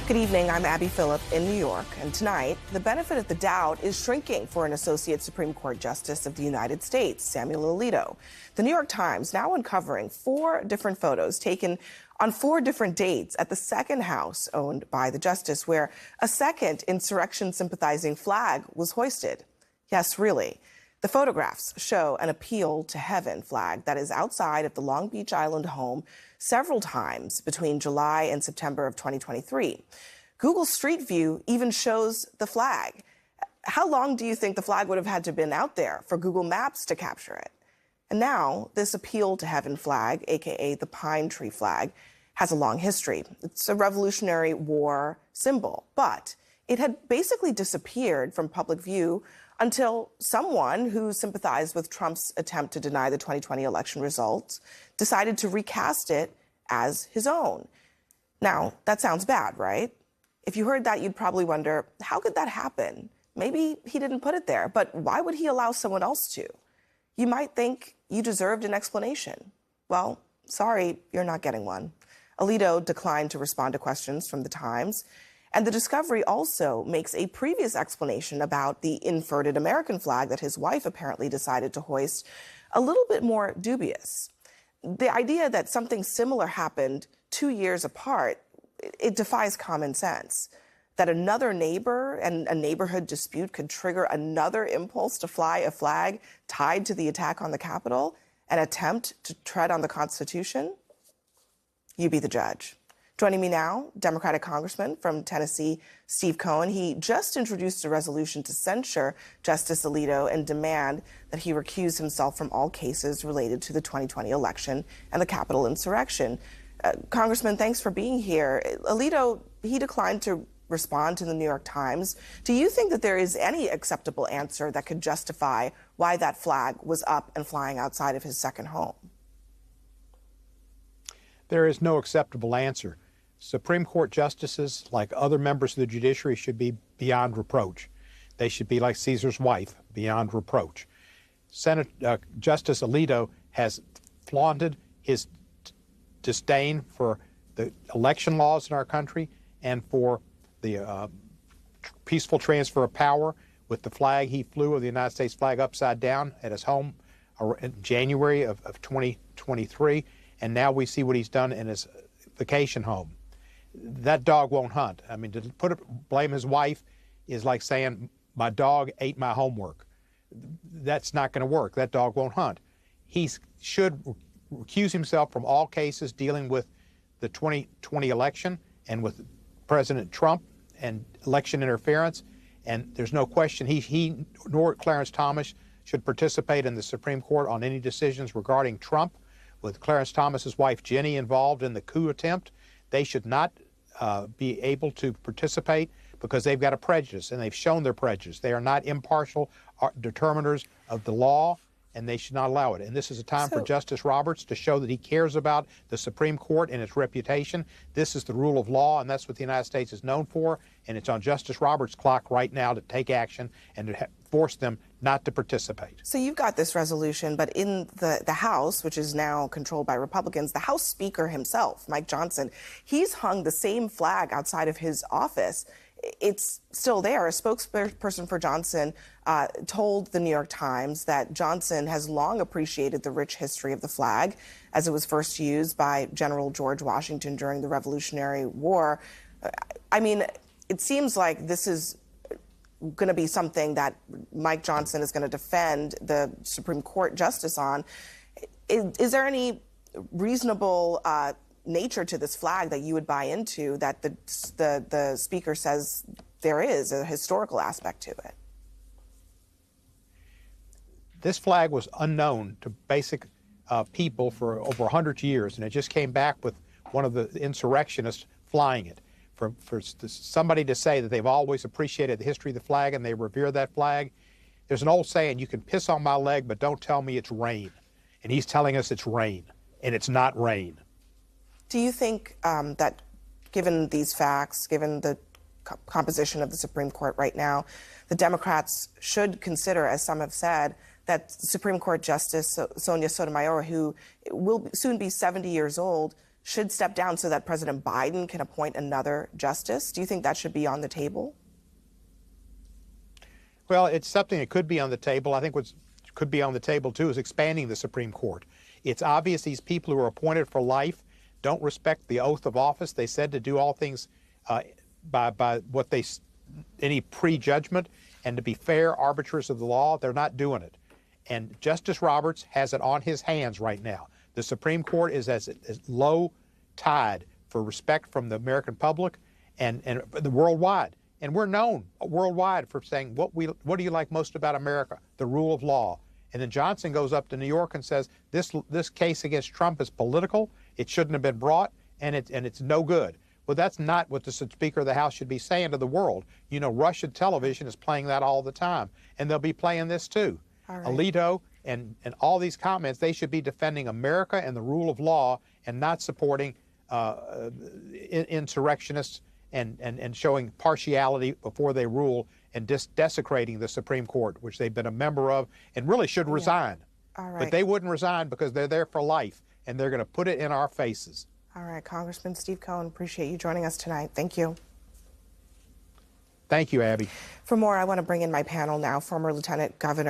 Good evening, I'm Abby Phillip in New York, and tonight, the benefit of the doubt is shrinking for an Associate Supreme Court Justice of the United States, Samuel Alito. The New York Times now uncovering 4 different photos taken on 4 different dates at the second house owned by the justice, where a second insurrection-sympathizing flag was hoisted. Yes, really. The photographs show an appeal to heaven flag that is outside of the Long Beach Island home several times between July and September of 2023. Google Street View even shows the flag. How long do you think the flag would have had to have been out there for Google Maps to capture it? And now this appeal to heaven flag, aka the pine tree flag, has a long history. It's a Revolutionary War symbol, but it had basically disappeared from public view until someone who sympathized with Trump's attempt to deny the 2020 election results decided to recast it as his own. Now, that sounds bad, right? If you heard that, you'd probably wonder, how could that happen? Maybe he didn't put it there, but why would he allow someone else to? You might think you deserved an explanation. Well, sorry, you're not getting one. Alito declined to respond to questions from the Times. And the discovery also makes a previous explanation about the inverted American flag that his wife apparently decided to hoist a little bit more dubious. The idea that something similar happened 2 years apart, it defies common sense. That another neighbor and a neighborhood dispute could trigger another impulse to fly a flag tied to the attack on the Capitol, an attempt to tread on the Constitution? You be the judge. Joining me now, Democratic Congressman from Tennessee, Steve Cohen. He just introduced a resolution to censure Justice Alito and demand that he recuse himself from all cases related to the 2020 election and the Capitol insurrection. Congressman, thanks for being here. Alito, he declined to respond to the New York Times. Do you think that there is any acceptable answer that could justify why that flag was up and flying outside of his second home? There is no acceptable answer. Supreme Court justices, like other members of the judiciary, should be beyond reproach. They should be like Caesar's wife, beyond reproach. Justice Alito has flaunted his disdain for the election laws in our country and for the peaceful transfer of power with the flag he flew of the United States flag upside down at his home in January of 2023. And now we see what he's done in his vacation home. That dog won't hunt. I mean, to blame his wife is like saying my dog ate my homework. That's not going to work. That dog won't hunt. He should recuse himself from all cases dealing with the 2020 election and with President Trump and election interference. And there's no question he nor Clarence Thomas should participate in the Supreme Court on any decisions regarding Trump. With Clarence Thomas's wife Jenny involved in the coup attempt, they should not be able to participate because they've got a prejudice, and they've shown their prejudice. They are not impartial determiners of the law, and they should not allow it. And this is a time for Justice Roberts to show that he cares about the Supreme Court and its reputation. This is the rule of law, and that's what the United States is known for, and it's on Justice Roberts' clock right now to take action and to force them not to participate. So you've got this resolution, but in the House, which is now controlled by Republicans, the House Speaker himself, Mike Johnson, he's hung the same flag outside of his office. It's still there. A spokesperson for Johnson told the New York Times that Johnson has long appreciated the rich history of the flag as it was first used by General George Washington during the Revolutionary War. I mean, it seems like this is going to be something that Mike Johnson is going to defend the Supreme Court justice on. Is there any reasonable nature to this flag that you would buy into that the speaker says there is a historical aspect to it? This flag was unknown to basic people for over 100 years, and it just came back with one of the insurrectionists flying it. For somebody to say that they've always appreciated the history of the flag and they revere that flag, there's an old saying, you can piss on my leg, but don't tell me it's rain. And he's telling us it's rain, and it's not rain. Do you think that given these facts, given the composition of the Supreme Court right now, the Democrats should consider, as some have said, that Supreme Court Justice Sonia Sotomayor, who will soon be 70 years old, should step down so that President Biden can appoint another justice? Do you think that should be on the table? Well, it's something that could be on the table. I think what could be on the table, too, is expanding the Supreme Court. It's obvious these people who are appointed for life don't respect the oath of office. They said to do all things by what they, any prejudgment, and to be fair arbiters of the law. They're not doing it. And Justice Roberts has it on his hands right now. The Supreme Court is as low tide for respect from the American public and the worldwide. And we're known worldwide for saying, what do you like most about America? The rule of law. And then Johnson goes up to New York and says, this case against Trump is political. It shouldn't have been brought, and it's no good. Well, that's not what the Speaker of the House should be saying to the world. You know, Russian television is playing that all the time, and they'll be playing this too. Right. Alito and all these comments, they should be defending America and the rule of law and not supporting insurrectionists and showing partiality before they rule and desecrating the Supreme Court, which they've been a member of and really should resign. All right. But they wouldn't resign because they're there for life, and they're going to put it in our faces. All right, Congressman Steve Cohen, appreciate you joining us tonight. Thank you. Thank you, Abby. For more, I want to bring in my panel now, former Lieutenant Governor